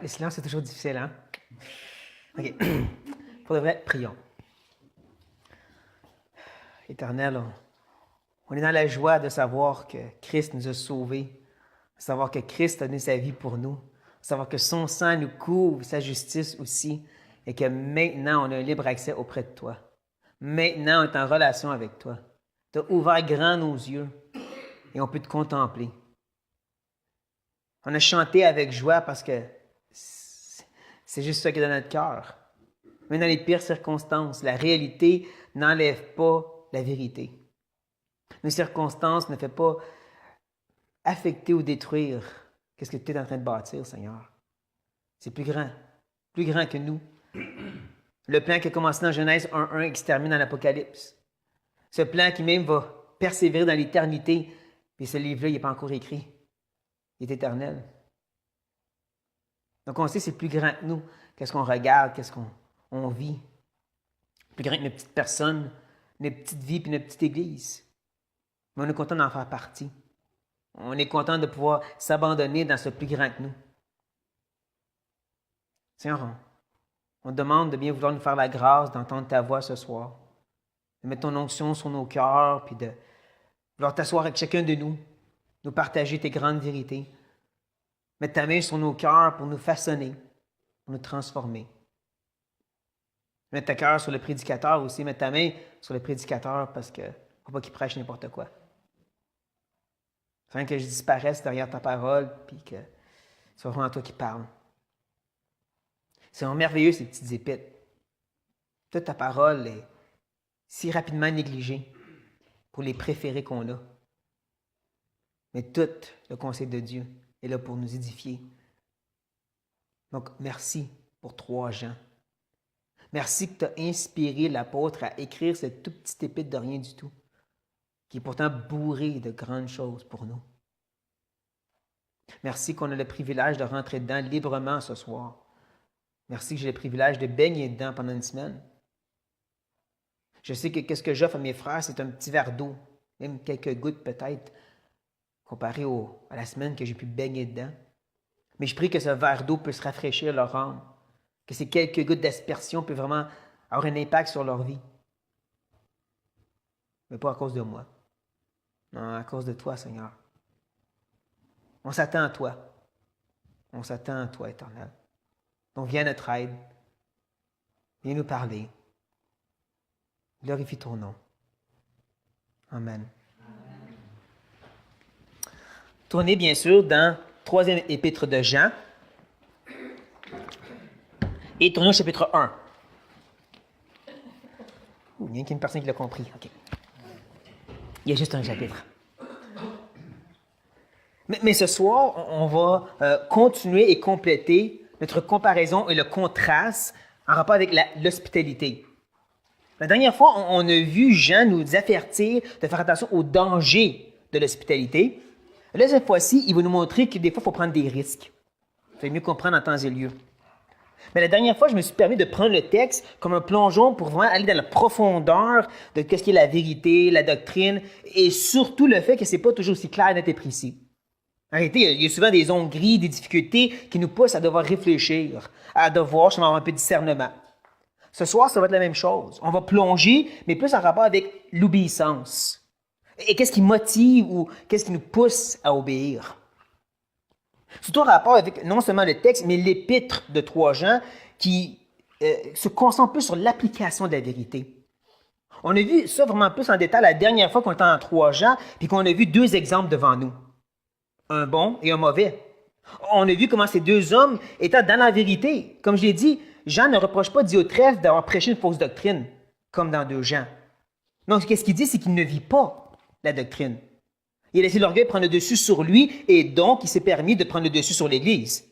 Le silence, c'est toujours difficile, hein? OK. Pour de vrai, prions. Éternel, on est dans la joie de savoir que Christ nous a sauvés, de savoir que Christ a donné sa vie pour nous, de savoir que son sang nous couvre, sa justice aussi, et que maintenant, on a un libre accès auprès de toi. Maintenant, on est en relation avec toi. Tu as ouvert grand nos yeux et on peut te contempler. On a chanté avec joie parce que c'est juste ça qui est dans notre cœur. Même dans les pires circonstances, la réalité n'enlève pas la vérité. Nos circonstances ne font pas affecter ou détruire ce que tu es en train de bâtir, Seigneur. C'est plus grand que nous. Le plan qui a commencé dans Genèse 1.1 et qui se termine dans l'Apocalypse. Ce plan qui même va persévérer dans l'éternité. Puis ce livre-là, il n'est pas encore écrit. Il est éternel. Donc on sait que c'est plus grand que nous. Qu'est-ce qu'on regarde, qu'est-ce qu'on vit. Plus grand que nos petites personnes, nos petites vies puis notre petite église. Mais on est content d'en faire partie. On est content de pouvoir s'abandonner dans ce plus grand que nous. Seigneur, on te demande de bien vouloir nous faire la grâce d'entendre ta voix ce soir, de mettre ton onction sur nos cœurs, puis de vouloir t'asseoir avec chacun de nous partager tes grandes vérités, mettre ta main sur nos cœurs pour nous façonner, pour nous transformer. Mettre ta cœur sur le prédicateur aussi, mettre ta main sur le prédicateur parce que ne faut pas qu'il prêche n'importe quoi. Afin que je disparaisse derrière ta parole, puis que ce soit vraiment toi qui parles. C'est merveilleux ces petites épîtres. Toute ta parole est si rapidement négligée pour les préférés qu'on a. Mais tout le conseil de Dieu est là pour nous édifier. Donc, merci pour 3 Jean. Merci que tu as inspiré l'apôtre à écrire cette toute petite épître de rien du tout, qui est pourtant bourrée de grandes choses pour nous. Merci qu'on a le privilège de rentrer dedans librement ce soir. Merci que j'ai le privilège de baigner dedans pendant une semaine. Je sais que ce que j'offre à mes frères, c'est un petit verre d'eau, même quelques gouttes peut-être, comparé à la semaine que j'ai pu baigner dedans. Mais je prie que ce verre d'eau puisse rafraîchir leur âme, que ces quelques gouttes d'aspersion puissent vraiment avoir un impact sur leur vie. Mais pas à cause de moi. Non, à cause de toi, Seigneur. On s'attend à toi. On s'attend à toi, Éternel. Donc viens à notre aide. Viens nous parler. Glorifie ton nom. Amen. Tournez bien sûr dans 3e épître de Jean. Et tournez au chapitre 1. Il n'y a qu'une personne qui l'a compris. OK. Il y a juste un chapitre. Mais ce soir, on va continuer et compléter notre comparaison et le contraste en rapport avec l'hospitalité. La dernière fois, on a vu Jean nous avertir de faire attention aux dangers de l'hospitalité. Là, cette fois-ci, il va nous montrer que des fois, il faut prendre des risques. Il faut mieux comprendre en temps et lieu. Mais la dernière fois, je me suis permis de prendre le texte comme un plongeon pour vraiment aller dans la profondeur de ce qu'est la vérité, la doctrine, et surtout le fait que ce n'est pas toujours aussi clair, net et précis. En réalité, il y a souvent des zones grises, des difficultés qui nous poussent à devoir réfléchir, à devoir justement avoir un peu de discernement. Ce soir, ça va être la même chose. On va plonger, mais plus en rapport avec l'obéissance. Et qu'est-ce qui motive ou qu'est-ce qui nous pousse à obéir? Surtout en rapport avec non seulement le texte, mais l'épître de 3 Jean qui se concentre plus sur l'application de la vérité. On a vu ça vraiment plus en détail la dernière fois qu'on était en 3 Jean, puis qu'on a vu 2 exemples devant nous. Un bon et un mauvais. On a vu comment ces 2 hommes étaient dans la vérité. Comme je l'ai dit, Jean ne reproche pas Diotrephe d'avoir prêché une fausse doctrine, comme dans 2 Jean. Donc, ce qu'il dit, c'est qu'il ne vit pas la doctrine. Il a laissé l'orgueil prendre le dessus sur lui, et donc il s'est permis de prendre le dessus sur l'Église.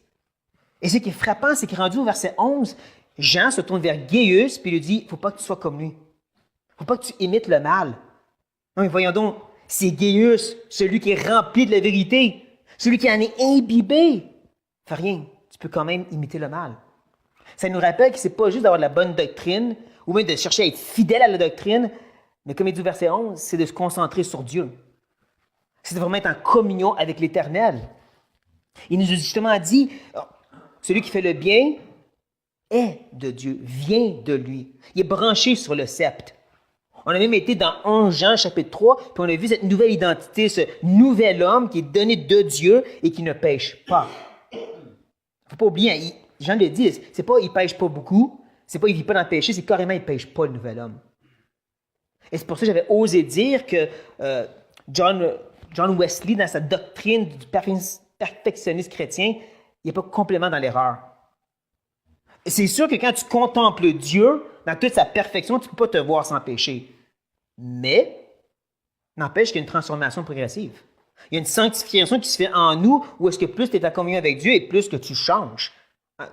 Et ce qui est frappant, c'est qu'il rendu au verset 11, Jean se tourne vers Gaius, puis lui dit, il ne faut pas que tu sois comme lui. Il ne faut pas que tu imites le mal. Non, mais voyons donc, c'est Gaius, celui qui est rempli de la vérité, celui qui en est imbibé. Fais rien, tu peux quand même imiter le mal. Ça nous rappelle que ce n'est pas juste d'avoir la bonne doctrine, ou même de chercher à être fidèle à la doctrine, mais comme il dit au verset 11, c'est de se concentrer sur Dieu. C'est de vraiment être en communion avec l'Éternel. Il nous a justement dit, Celui qui fait le bien est de Dieu, vient de lui. Il est branché sur le sceptre. On a même été dans 11 Jean, chapitre 3, puis on a vu cette nouvelle identité, ce nouvel homme qui est donné de Dieu et qui ne pêche pas. Il ne faut pas oublier, Jean le dit, c'est pas il ne pêche pas beaucoup, c'est pas il ne vit pas dans le péché, c'est carrément il ne pêche pas, le nouvel homme. Et c'est pour ça que j'avais osé dire que John Wesley, dans sa doctrine du perfectionnisme chrétien, il n'est pas complètement dans l'erreur. C'est sûr que quand tu contemples Dieu dans toute sa perfection, tu ne peux pas te voir sans péché. Mais, n'empêche qu'il y a une transformation progressive. Il y a une sanctification qui se fait en nous, où est-ce que plus tu es en communion avec Dieu et plus que tu changes.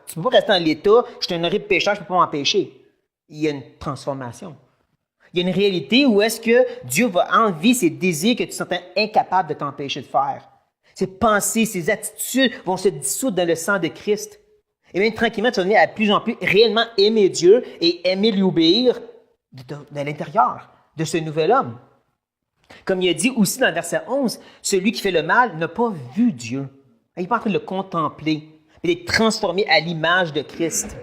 Tu ne peux pas rester en l'état, je suis un horrible pécheur, je ne peux pas m'empêcher. Il y a une transformation. Il y a une réalité où est-ce que Dieu va enlever ces désirs que tu te sentais incapable de t'empêcher de faire. Ces pensées, ces attitudes vont se dissoudre dans le sang de Christ. Et même tranquillement, tu vas venir à plus en plus réellement aimer Dieu et aimer lui obéir de l'intérieur de ce nouvel homme. Comme il a dit aussi dans le verset 11, celui qui fait le mal n'a pas vu Dieu. Il n'est pas en train de le contempler, mais d'être transformé à l'image de Christ.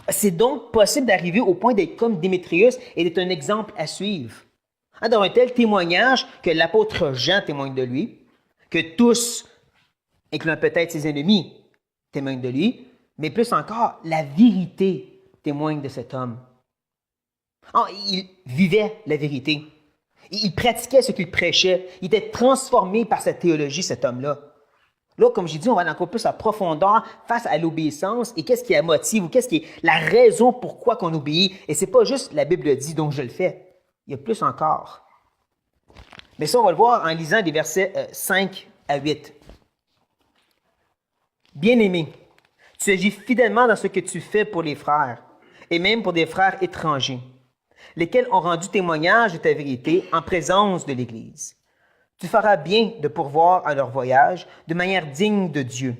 C'est donc possible d'arriver au point d'être comme Démétrius et d'être un exemple à suivre. Dans un tel témoignage que l'apôtre Jean témoigne de lui, que tous, incluant peut-être ses ennemis, témoignent de lui, mais plus encore, la vérité témoigne de cet homme. Il vivait la vérité. Il pratiquait ce qu'il prêchait. Il était transformé par sa théologie, cet homme-là. Là, comme j'ai dit, on va aller encore plus en profondeur face à l'obéissance et qu'est-ce qui la motive ou qu'est-ce qui est la raison pourquoi qu'on obéit. Et c'est pas juste la Bible dit, donc je le fais. Il y a plus encore. Mais ça, on va le voir en lisant des versets 5 à 8. Bien-aimé, tu agis fidèlement dans ce que tu fais pour les frères, et même pour des frères étrangers, lesquels ont rendu témoignage de ta vérité en présence de l'Église. Tu feras bien de pourvoir à leur voyage de manière digne de Dieu,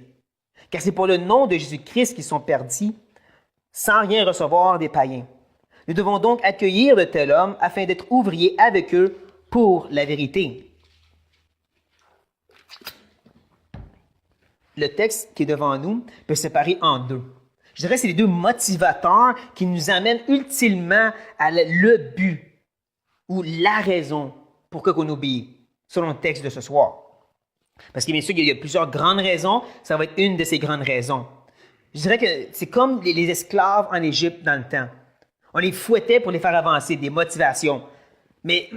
car c'est pour le nom de Jésus-Christ qu'ils sont perdus, sans rien recevoir des païens. Nous devons donc accueillir de tels hommes afin d'être ouvriers avec eux pour la vérité. Le texte qui est devant nous peut se séparer en deux. Je dirais que c'est les deux motivateurs qui nous amènent ultimement à le but ou la raison pour qu'on obéit, selon le texte de ce soir. Parce que bien sûr, il y a plusieurs grandes raisons, ça va être une de ces grandes raisons. Je dirais que c'est comme les esclaves en Égypte dans le temps. On les fouettait pour les faire avancer, des motivations. Mais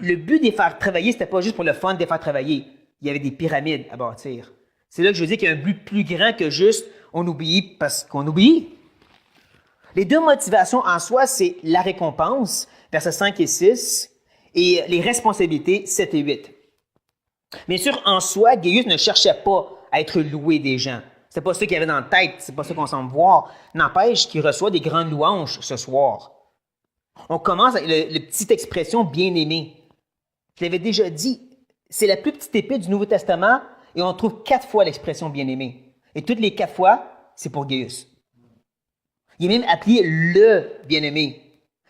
le but de les faire travailler, c'était pas juste pour le fun de les faire travailler. Il y avait des pyramides à bâtir. C'est là que je veux dire qu'il y a un but plus grand que juste on obéit parce qu'on obéit. Les deux motivations en soi, c'est la récompense, versets 5 et 6, et les responsabilités, 7 et 8. Bien sûr, en soi, Gaius ne cherchait pas à être loué des gens. C'est pas ça qu'il avait dans la tête, c'est pas ça qu'on semble voir. N'empêche qu'il reçoit des grandes louanges ce soir. On commence avec la petite expression « bien-aimé ». Je l'avais déjà dit, c'est la plus petite épée du Nouveau Testament et on trouve 4 fois l'expression « bien-aimé ». Et toutes les 4 fois, c'est pour Gaius. Il est même appelé le bien-aimé.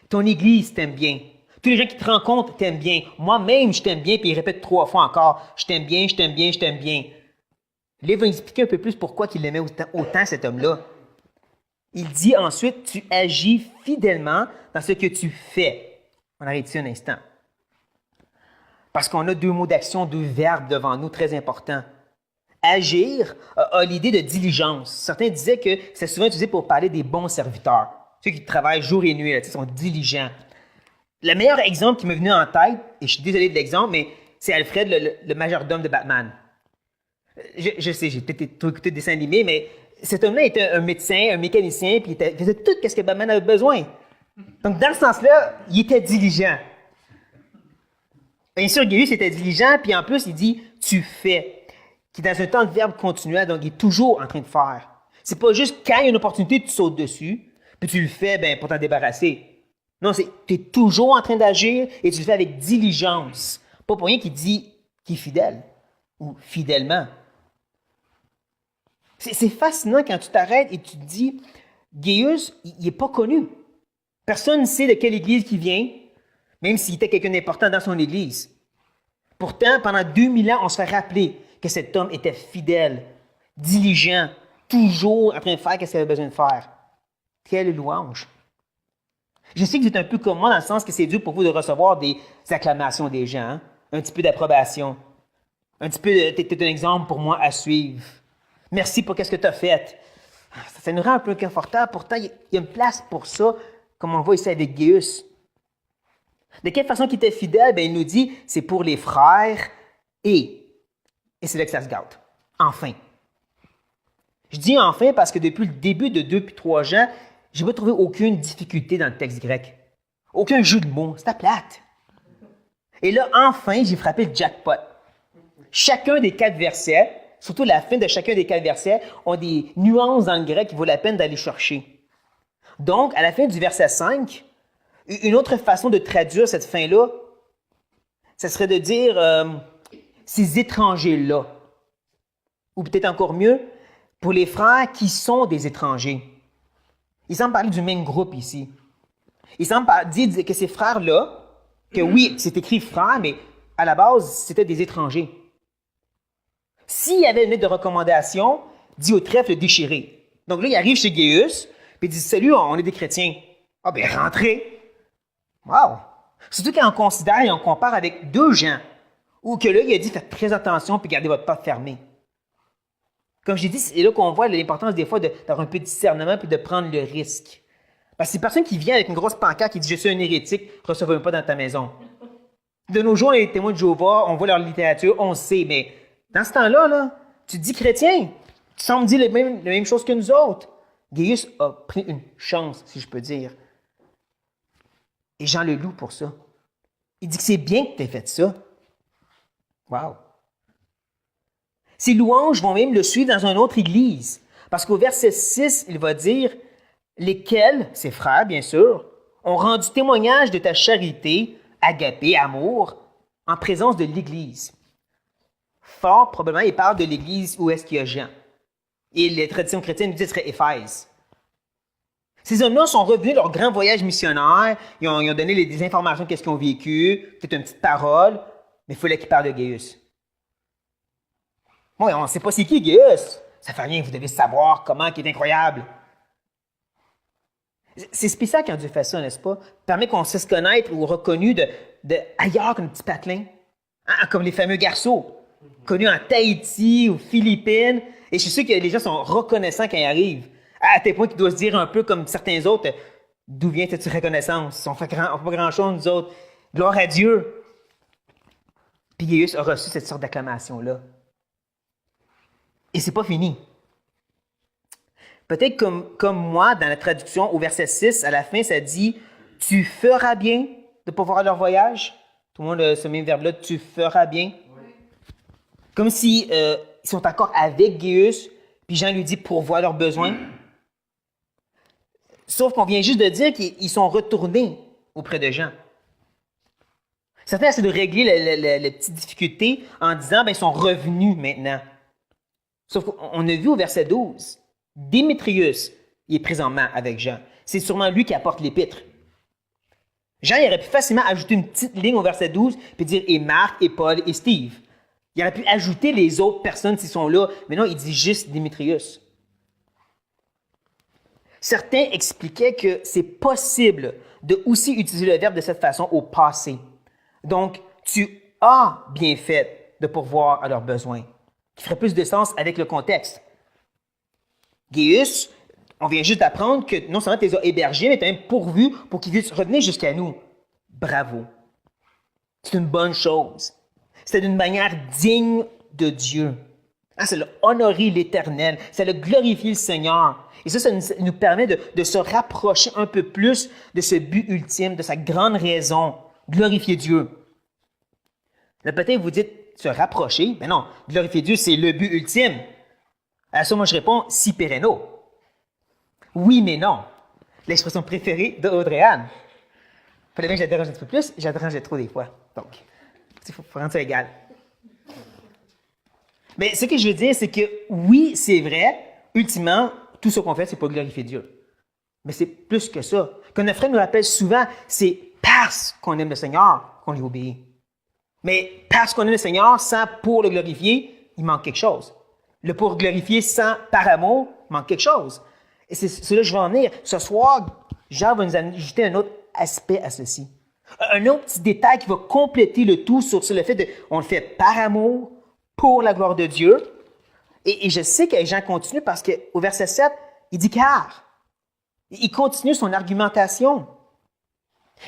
Ton Église t'aime bien. Tous les gens qui te rencontrent t'aiment bien. Moi-même, je t'aime bien, puis il répète 3 fois encore « je t'aime bien, je t'aime bien, je t'aime bien ». Là, il va expliquer un peu plus pourquoi il l'aimait autant cet homme-là. Il dit ensuite, tu agis fidèlement dans ce que tu fais. On arrête ici un instant. Parce qu'on a 2 mots d'action, 2 verbes devant nous très importants. Agir a l'idée de diligence. Certains disaient que c'est souvent utilisé pour parler des bons serviteurs. Ceux qui travaillent jour et nuit, là, sont diligents. Le meilleur exemple qui m'est venu en tête, et je suis désolé de l'exemple, mais c'est Alfred, le majordome de Batman. Je sais, j'ai peut-être trop écouté des dessins animés, mais cet homme-là était un médecin, un mécanicien, puis il faisait tout ce que Batman avait besoin. Donc, dans ce sens-là, il était diligent. Bien sûr, Gaius était diligent, puis en plus, il dit « tu fais », qui est dans un temps de verbe continuel, donc il est toujours en train de faire. C'est pas juste quand il y a une opportunité, tu sautes dessus, puis tu le fais pour t'en débarrasser. Non, tu es toujours en train d'agir et tu le fais avec diligence. Pas pour rien qu'il dit qu'il est fidèle ou fidèlement. C'est fascinant quand tu t'arrêtes et tu te dis, Gaius, il n'est pas connu. Personne ne sait de quelle église il vient, même s'il était quelqu'un d'important dans son église. Pourtant, pendant 2000 ans, on se fait rappeler que cet homme était fidèle, diligent, toujours en train de faire ce qu'elle avait besoin de faire. Quelle louange! Je sais que vous êtes un peu comme moi dans le sens que c'est dur pour vous de recevoir des acclamations des gens, hein? Un petit peu d'approbation. Un petit peu, t'es un exemple pour moi à suivre. Merci pour ce que tu as fait. Ça nous rend un peu inconfortable. Pourtant, il y a une place pour ça, comme on le voit ici avec Gaius. De quelle façon qu'il était fidèle? Bien, il nous dit, c'est pour les frères et c'est là que ça se gâte. Enfin. Je dis enfin parce que depuis le début de 2 puis 3 Jean, je n'ai pas trouvé aucune difficulté dans le texte grec. Aucun jeu de mots. C'était plate. Et là, enfin, j'ai frappé le jackpot. Chacun des 4 versets, surtout la fin de chacun des 4 versets, ont des nuances dans le grec qui vaut la peine d'aller chercher. Donc, à la fin du verset 5, une autre façon de traduire cette fin-là, ce serait de dire ces étrangers-là. Ou peut-être encore mieux, pour les frères qui sont des étrangers. Il semble parler du même groupe ici. Il semble dire que ces frères-là, que oui, c'est écrit frères, mais à la base, c'était des étrangers. S'il y avait une lettre de recommandation, dit au trèfle déchiré. Donc là, il arrive chez Gaius, puis il dit « Salut, on est des chrétiens. » Ah ben, rentrez! Wow! Surtout quand on considère et on compare avec 2 Jean, où que là, il a dit « Faites très attention, puis gardez votre porte fermée. » Comme j'ai dit, c'est là qu'on voit l'importance des fois d'avoir un peu de discernement puis de prendre le risque. Parce que c'est personne qui vient avec une grosse pancarte qui dit « Je suis un hérétique, recevez-moi pas dans ta maison. » De nos jours, les témoins de Jéhovah, on voit leur littérature, on sait, mais dans ce temps-là, là, tu te dis chrétien, tu sembles dire la même chose que nous autres. Gaius a pris une chance, si je peux dire. Et Jean le loue pour ça. Il dit que c'est bien que tu aies fait ça. Wow! Ces louanges vont même le suivre dans une autre église. Parce qu'au verset 6, il va dire « Lesquels, ses frères, bien sûr, ont rendu témoignage de ta charité, agapé, amour, en présence de l'Église. » Fort probablement, il parle de l'Église où est-ce qu'il y a Jean. Et les traditions chrétiennes nous disent que ce serait Éphèse. Ces hommes-là sont revenus de leur grand voyage missionnaire, ils ont donné des informations de ce qu'ils ont vécu, peut-être une petite parole, mais il fallait qu'ils parlent de Gaius. Bon, on ne sait pas c'est qui Gaius. Ça fait rien, vous devez savoir comment il est incroyable. C'est spécial quand Dieu fait ça, n'est-ce pas? Permet qu'on se connaître ou reconnu de ailleurs qu'un petit patelin. Hein? Comme les fameux garçons, connus en Tahiti ou Philippines. Et je suis sûr que les gens sont reconnaissants quand ils arrivent. À tel point qu'ils doivent se dire un peu comme certains autres, d'où vient cette reconnaissance? On ne fait pas grand-chose, nous autres. Gloire à Dieu. Puis Gaius a reçu cette sorte d'acclamation-là. Et c'est pas fini. Peut-être comme moi, dans la traduction, au verset 6, à la fin, ça dit « Tu feras bien de pourvoir leur voyage. » Tout le monde a ce même verbe-là, « Tu feras bien. Oui. » Comme si ils sont encore avec Gaius, puis Jean lui dit « Pourvoir leurs besoins. » Sauf qu'on vient juste de dire qu'ils sont retournés auprès de Jean. Certains essaient de régler la petite difficulté en disant « Ils sont revenus maintenant. » Sauf qu'on a vu au verset 12, Démétrius, il est présentement avec Jean. C'est sûrement lui qui apporte l'épître. Jean, il aurait pu facilement ajouter une petite ligne au verset 12 puis dire « et Marc, et Paul, et Steve ». Il aurait pu ajouter les autres personnes s'ils sont là, mais non, il dit juste Démétrius. Certains expliquaient que c'est possible de aussi utiliser le verbe de cette façon au passé. Donc, tu as bien fait de pourvoir à leurs besoins, qui ferait plus de sens avec le contexte. Gaius, on vient juste d'apprendre que non seulement tu les as hébergés, mais tu as même pourvu pour qu'ils puissent revenir jusqu'à nous. Bravo. C'est une bonne chose. C'est d'une manière digne de Dieu. Hein, c'est honorer l'Éternel, c'est le glorifier le Seigneur. Et ça nous permet de se rapprocher un peu plus de ce but ultime, de sa grande raison, glorifier Dieu. Là, peut-être vous dites, se rapprocher, mais non, glorifier Dieu, c'est le but ultime. À ça, moi, je réponds, si perenno. Oui, mais non. L'expression préférée d'Audrey-Anne. Il fallait bien que je la dérange un petit peu plus, je la dérangeais trop des fois. Donc, il faut rendre ça égal. Mais ce que je veux dire, c'est que oui, c'est vrai, ultimement, tout ce qu'on fait, c'est pas glorifier Dieu. Mais c'est plus que ça. Comme notre frère nous rappelle souvent, c'est parce qu'on aime le Seigneur qu'on lui obéit. Mais parce qu'on aime le Seigneur, sans pour le glorifier, il manque quelque chose. Le pour glorifier sans par amour, Il manque quelque chose. Et c'est là que je vais en venir. Ce soir, Jean va nous ajouter un autre aspect à ceci. Un autre petit détail qui va compléter le tout sur le fait qu'on le fait par amour, pour la gloire de Dieu. Et je sais que Jean continue parce qu'au verset 7, il dit car. Il continue son argumentation.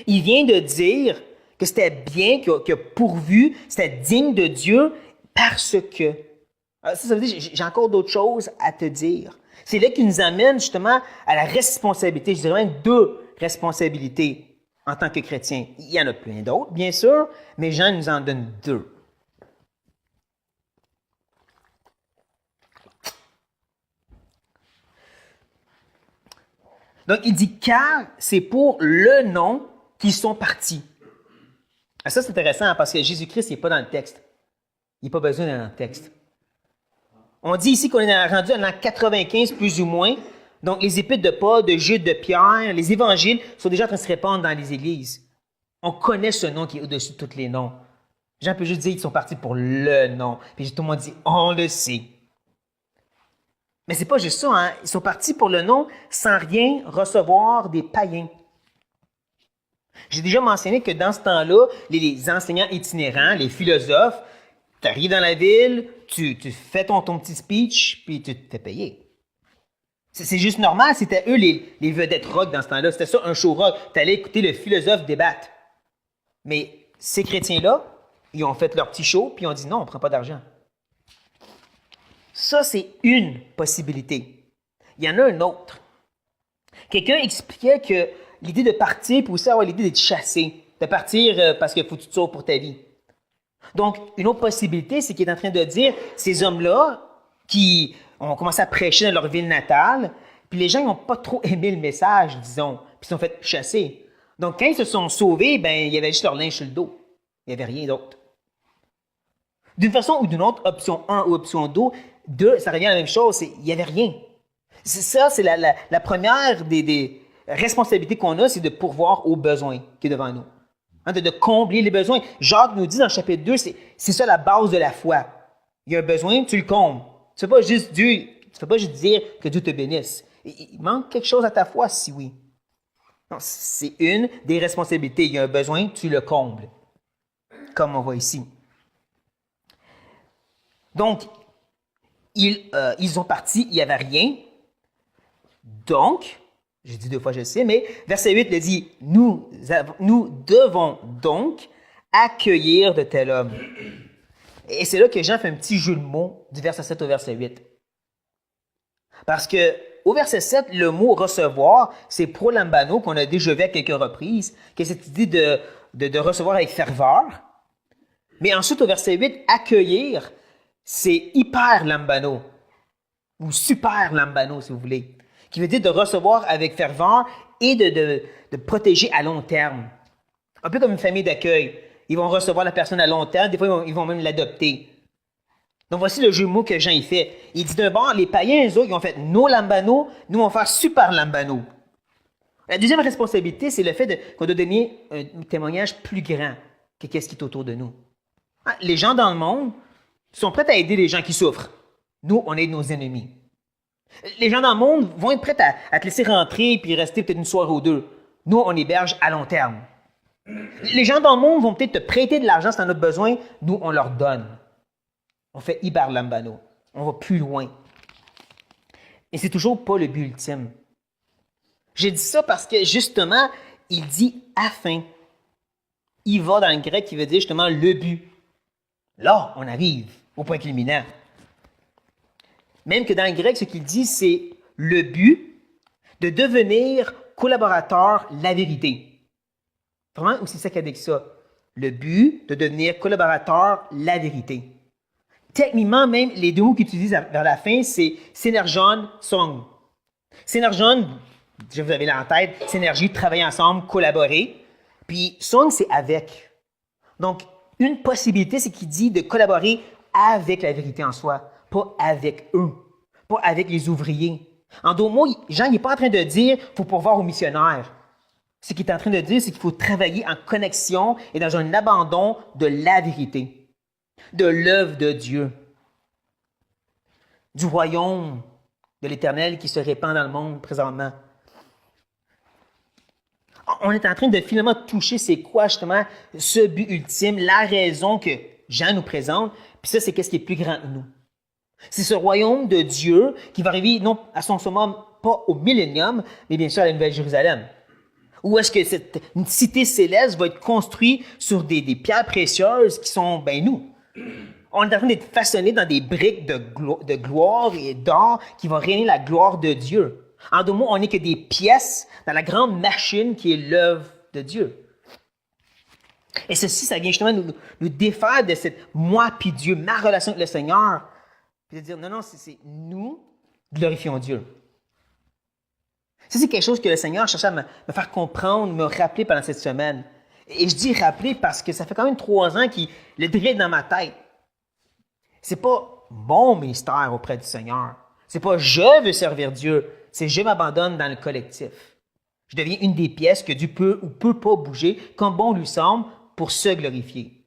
Il vient de dire que c'était bien, qu'il a pourvu, c'était digne de Dieu parce que. Alors, ça veut dire j'ai encore d'autres choses à te dire. C'est là qu'il nous amène justement à la responsabilité. Je dirais même 2 responsabilités en tant que chrétien. Il y en a plein d'autres, bien sûr, mais Jean nous en donne 2. Donc, il dit car c'est pour le nom qu'ils sont partis. Ah, ça, c'est intéressant hein, parce que Jésus-Christ n'est pas dans le texte. Il n'est pas besoin d'être dans le texte. On dit ici qu'on est rendu à l'an 95 plus ou moins. Donc, les épîtres de Paul, de Jude, de Pierre, les évangiles sont déjà en train de se répandre dans les églises. On connaît ce nom qui est au-dessus de tous les noms. Jean peut juste dire qu'ils sont partis pour le nom. Puis tout le monde dit, on le sait. Mais c'est pas juste ça, hein? Ils sont partis pour le nom sans rien recevoir des païens. J'ai déjà mentionné que dans ce temps-là, les enseignants itinérants, les philosophes, tu arrives dans la ville, tu fais ton petit speech, puis tu te fais payer. C'est juste normal, c'était eux les vedettes rock dans ce temps-là. C'était ça, un show rock. Tu allais écouter le philosophe débattre. Mais ces chrétiens-là, ils ont fait leur petit show, puis ils ont dit non, on ne prend pas d'argent. Ça, c'est une possibilité. Il y en a une autre. Quelqu'un expliquait que l'idée de partir peut aussi avoir l'idée d'être chassé, de partir parce qu'il faut que tu te sauves pour ta vie. Donc, une autre possibilité, c'est qu'il est en train de dire, ces hommes-là qui ont commencé à prêcher dans leur ville natale, puis les gens n'ont pas trop aimé le message, disons, puis ils se sont fait chasser. Donc, quand ils se sont sauvés, ben, il y avait juste leur linge sur le dos. Il n'y avait rien d'autre. D'une façon ou d'une autre, option 1 ou option 2, ça revient à la même chose, il n'y avait rien. C'est la première des responsabilités qu'on a, c'est de pourvoir aux besoins qui est devant nous. Hein, de combler les besoins. Jacques nous dit dans le chapitre 2, c'est ça la base de la foi. Il y a un besoin, tu le combles. Tu ne fais pas juste dire que Dieu te bénisse. Il manque quelque chose à ta foi, si oui. C'est une des responsabilités. Il y a un besoin, tu le combles. Comme on voit ici. Donc, ils ont parti, il n'y avait rien. Donc, j'ai dit 2 fois, je sais, mais verset 8 le dit, nous devons donc accueillir de tel homme. Et c'est là que Jean fait un petit jeu de mots du verset 7 au verset 8. Parce que au verset 7, le mot recevoir, c'est prolambano qu'on a déjà vu à quelques reprises, qui est cette idée de recevoir avec ferveur. Mais ensuite, au verset 8, accueillir, c'est hyper lambano, ou super lambano, si vous voulez, qui veut dire de recevoir avec ferveur et de protéger à long terme. Un peu comme une famille d'accueil. Ils vont recevoir la personne à long terme, des fois ils vont même l'adopter. Donc voici le jeu de mots que Jean y fait. Il dit d'un bord, les païens, eux autres, ils ont fait no lambano, nous on va faire super lambano. La deuxième responsabilité, c'est le fait qu'on doit donner un témoignage plus grand que qu'est-ce qui est autour de nous. Les gens dans le monde sont prêts à aider les gens qui souffrent. Nous, on aide nos ennemis. Les gens dans le monde vont être prêts à te laisser rentrer puis rester peut-être une soirée ou 2. Nous, on héberge à long terme. Les gens dans le monde vont peut-être te prêter de l'argent si tu en as besoin. Nous, on leur donne. On fait hyper lambano. On va plus loin. Et c'est toujours pas le but ultime. J'ai dit ça parce que, justement, il dit « afin ». Il va dans le grec qui veut dire justement « le but ». Là, on arrive au point culminant. Même que dans le grec, ce qu'il dit, c'est le but de devenir collaborateur la vérité. Vraiment aussi saccadé que ça. Le but de devenir collaborateur la vérité. Techniquement, même, les 2 mots qu'il utilise vers la fin, c'est synergon, song. Synergon, je vous avais là en tête, synergie, travailler ensemble, collaborer. Puis song, c'est avec. Donc, une possibilité, c'est qu'il dit de collaborer avec la vérité en soi, pas avec eux, pas avec les ouvriers. En d'autres mots, Jean n'est pas en train de dire qu'il faut pourvoir aux missionnaires. Ce qu'il est en train de dire, c'est qu'il faut travailler en connexion et dans un abandon de la vérité, de l'œuvre de Dieu, du royaume de l'Éternel qui se répand dans le monde présentement. On est en train de finalement toucher c'est quoi justement ce but ultime, la raison que Jean nous présente, puis ça c'est qu'est-ce qui est plus grand que nous. C'est ce royaume de Dieu qui va arriver non à son summum, pas au millénium, mais bien sûr à la Nouvelle Jérusalem. Où est-ce que une cité céleste va être construite sur des pierres précieuses qui sont, nous. On est en train d'être façonnés dans des briques de gloire et d'or qui vont régner la gloire de Dieu. En d'autres mots, on n'est que des pièces dans la grande machine qui est l'œuvre de Dieu. Et ceci, ça vient justement nous défaire de cette moi puis Dieu, ma relation avec le Seigneur, puis de dire non, c'est nous glorifions Dieu. Ça, c'est quelque chose que le Seigneur cherchait à me faire comprendre, me rappeler pendant cette semaine. Et je dis rappeler parce que ça fait quand même 3 ans qu'il le drille dans ma tête. C'est pas mon ministère auprès du Seigneur. C'est pas je veux servir Dieu, c'est je m'abandonne dans le collectif. Je deviens une des pièces que Dieu peut ou peut pas bouger comme bon lui semble pour se glorifier.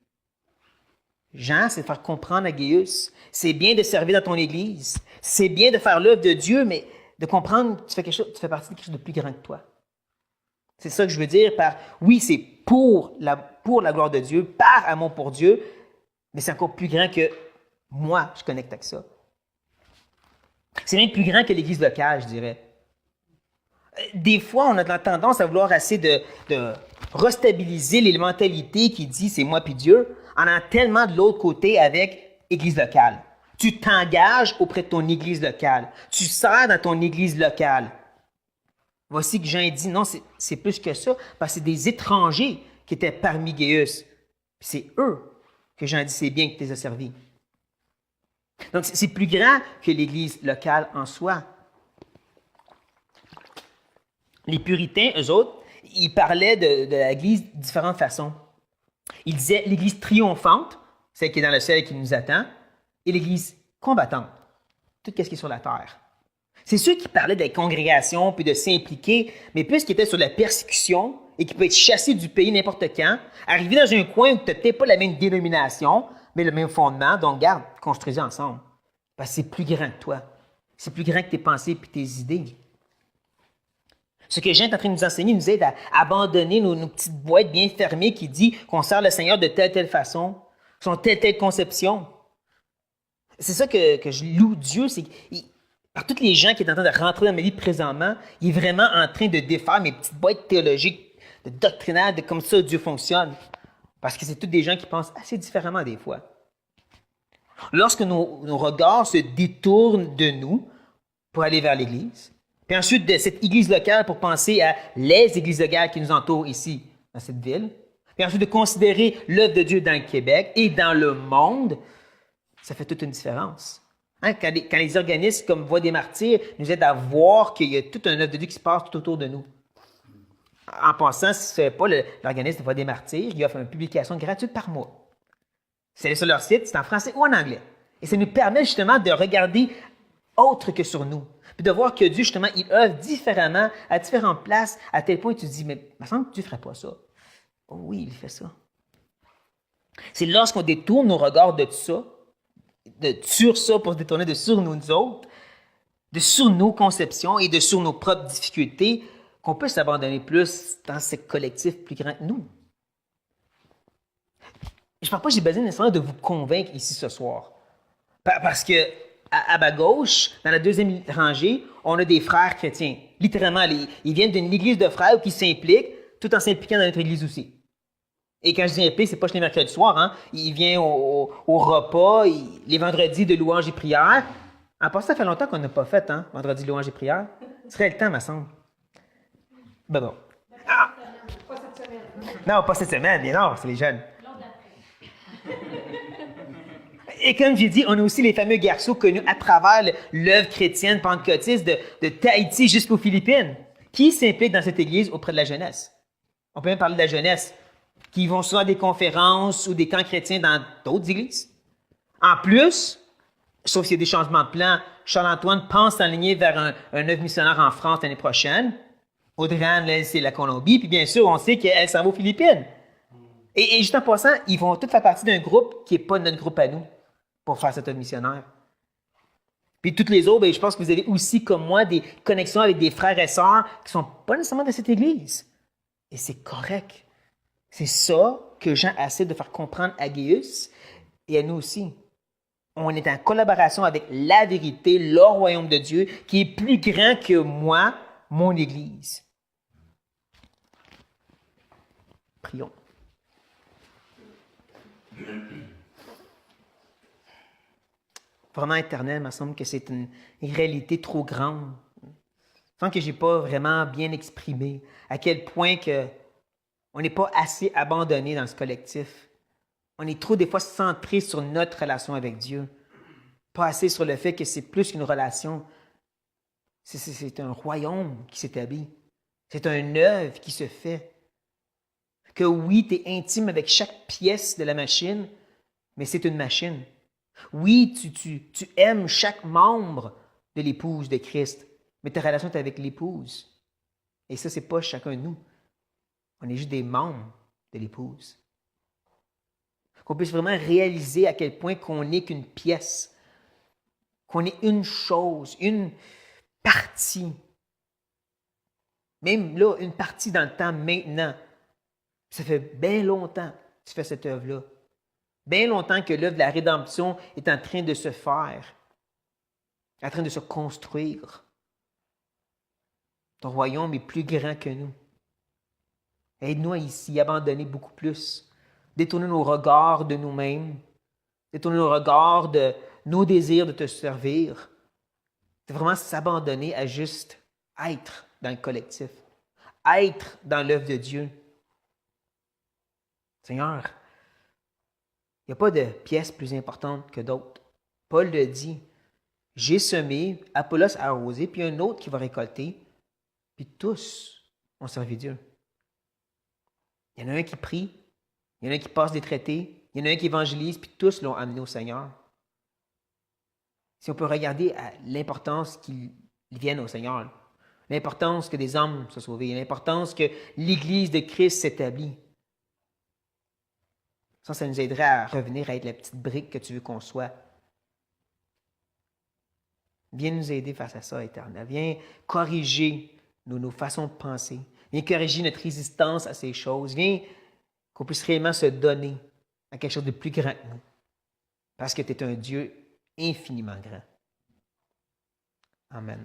Jean, c'est de faire comprendre à Gaius, c'est bien de servir dans ton Église, c'est bien de faire l'œuvre de Dieu, mais de comprendre que tu fais partie de quelque chose de plus grand que toi. C'est ça que je veux dire par, oui, c'est pour la gloire de Dieu, par amour pour Dieu, mais c'est encore plus grand que moi, je connecte avec ça. C'est même plus grand que l'Église locale, je dirais. Des fois, on a la tendance à vouloir essayer de restabiliser les mentalités qui disent c'est moi puis Dieu, en allant tellement de l'autre côté avec Église locale. Tu t'engages auprès de ton Église locale. Tu sers dans ton Église locale. Voici que Jean dit non, c'est plus que ça, parce que c'est des étrangers qui étaient parmi Gaius. C'est eux que Jean dit c'est bien que tu les as servis. Donc, c'est plus grand que l'Église locale en soi. Les puritains, eux autres, ils parlaient de l'Église de différentes façons. Ils disaient l'Église triomphante, celle qui est dans le ciel et qui nous attend, et l'Église combattante, tout ce qui est sur la terre. C'est ceux qui parlaient des congrégations puis de s'impliquer, mais plus qui étaient sur la persécution et qui peuvent être chassés du pays n'importe quand, arriver dans un coin où tu n'as peut-être pas la même dénomination, mais le même fondement, donc garde, construisez ensemble. Parce que c'est plus grand que toi. C'est plus grand que tes pensées et tes idées. Ce que Jean est en train de nous enseigner nous aide à abandonner nos petites boîtes bien fermées qui disent qu'on sert le Seigneur de telle façon, son telle conception. C'est ça que je loue Dieu, c'est par tous les gens qui sont en train de rentrer dans ma vie présentement, il est vraiment en train de défaire mes petites boîtes théologiques, de doctrinaires, de comme ça Dieu fonctionne. Parce que c'est tous des gens qui pensent assez différemment des fois. Lorsque nos regards se détournent de nous pour aller vers l'Église, puis ensuite de cette Église locale pour penser à les Églises locales qui nous entourent ici, dans cette ville, puis ensuite de considérer l'œuvre de Dieu dans le Québec et dans le monde, ça fait toute une différence. Hein? Quand les organismes comme Voix des martyrs nous aident à voir qu'il y a toute une œuvre de Dieu qui se passe tout autour de nous. En passant, si ce n'est pas l'organisme de Voix des martyrs, il offre une publication gratuite par mois. C'est allé sur leur site, c'est en français ou en anglais. Et ça nous permet justement de regarder autre que sur nous. Puis de voir que Dieu, justement, il œuvre différemment, à différentes places, à tel point que tu te dis, mais il me semble que Dieu ne ferait pas ça. Oh oui, il fait ça. C'est lorsqu'on détourne nos regards de ça, sur ça pour se détourner de sur nous autres, de sur nos conceptions et de sur nos propres difficultés, qu'on peut s'abandonner plus dans ce collectif plus grand que nous. Je ne pense pas que j'ai besoin nécessairement de vous convaincre ici ce soir. Parce que à ma gauche, dans la deuxième rangée, on a des frères chrétiens. Littéralement, ils viennent d'une église de frères qui s'impliquent, tout en s'impliquant dans notre église aussi. Et quand je dis impliquent, c'est pas chez les mercredis soirs. Hein? Ils viennent au repas, les vendredis de louange et prière. En passant, ça fait longtemps qu'on n'a pas fait, hein, vendredi de louange et prière. Ce serait le temps, me semble. Ben bon. Ah! Pas cette semaine. Non, pas cette semaine, bien non, c'est les jeunes. Et comme j'ai dit, on a aussi les fameux garçons connus à travers l'œuvre chrétienne pentecôtiste de Tahiti jusqu'aux Philippines, qui s'impliquent dans cette église auprès de la jeunesse. On peut même parler de la jeunesse, qui vont souvent à des conférences ou des camps chrétiens dans d'autres églises. En plus, sauf s'il y a des changements de plan, Charles-Antoine pense s'aligner vers un œuvre missionnaire en France l'année prochaine. Audrey-Anne, là, c'est la Colombie, puis bien sûr, on sait qu'elle s'en va aux Philippines. Et juste en passant, ils vont tous faire partie d'un groupe qui n'est pas notre groupe à nous pour faire cette œuvre missionnaire. Puis toutes les autres, ben, je pense que vous avez aussi, comme moi, des connexions avec des frères et sœurs qui ne sont pas nécessairement de cette Église. Et c'est correct. C'est ça que Jean essaie de faire comprendre à Gaius et à nous aussi. On est en collaboration avec la vérité, le royaume de Dieu, qui est plus grand que moi, mon Église. Prions. Vraiment éternel, il me semble que c'est une réalité trop grande. Il me semble que je n'ai pas vraiment bien exprimé à quel point que on n'est pas assez abandonné dans ce collectif. On est trop des fois centré sur notre relation avec Dieu. Pas assez sur le fait que c'est plus qu'une relation. C'est un royaume qui s'établit. C'est une œuvre qui se fait. Que oui, tu es intime avec chaque pièce de la machine, mais c'est une machine. Oui, tu aimes chaque membre de l'épouse de Christ, mais ta relation est avec l'épouse. Et ça, ce n'est pas chacun de nous. On est juste des membres de l'épouse. Qu'on puisse vraiment réaliser à quel point qu'on n'est qu'une pièce, qu'on est une chose, une partie. Même là, une partie dans le temps maintenant. Ça fait bien longtemps que tu fais cette œuvre-là. Bien longtemps que l'œuvre de la rédemption est en train de se faire, en train de se construire. Ton royaume est plus grand que nous. Aide-nous à y abandonner beaucoup plus. Détourner nos regards de nous-mêmes. Détourner nos regards de nos désirs de te servir. C'est vraiment s'abandonner à juste être dans le collectif. Être dans l'œuvre de Dieu. Seigneur, il n'y a pas de pièce plus importante que d'autres. Paul le dit. J'ai semé, Apollos a arrosé, puis un autre qui va récolter. Puis tous ont servi Dieu. Il y en a un qui prie, il y en a un qui passe des traités, il y en a un qui évangélise, puis tous l'ont amené au Seigneur. Si on peut regarder à l'importance qu'ils viennent au Seigneur, l'importance que des hommes soient sauvés, l'importance que l'Église de Christ s'établit, ça nous aiderait à revenir à être la petite brique que tu veux qu'on soit. Viens nous aider face à ça, Éternel. Viens corriger nos façons de penser. Viens corriger notre résistance à ces choses. Viens qu'on puisse réellement se donner à quelque chose de plus grand que nous. Parce que tu es un Dieu infiniment grand. Amen.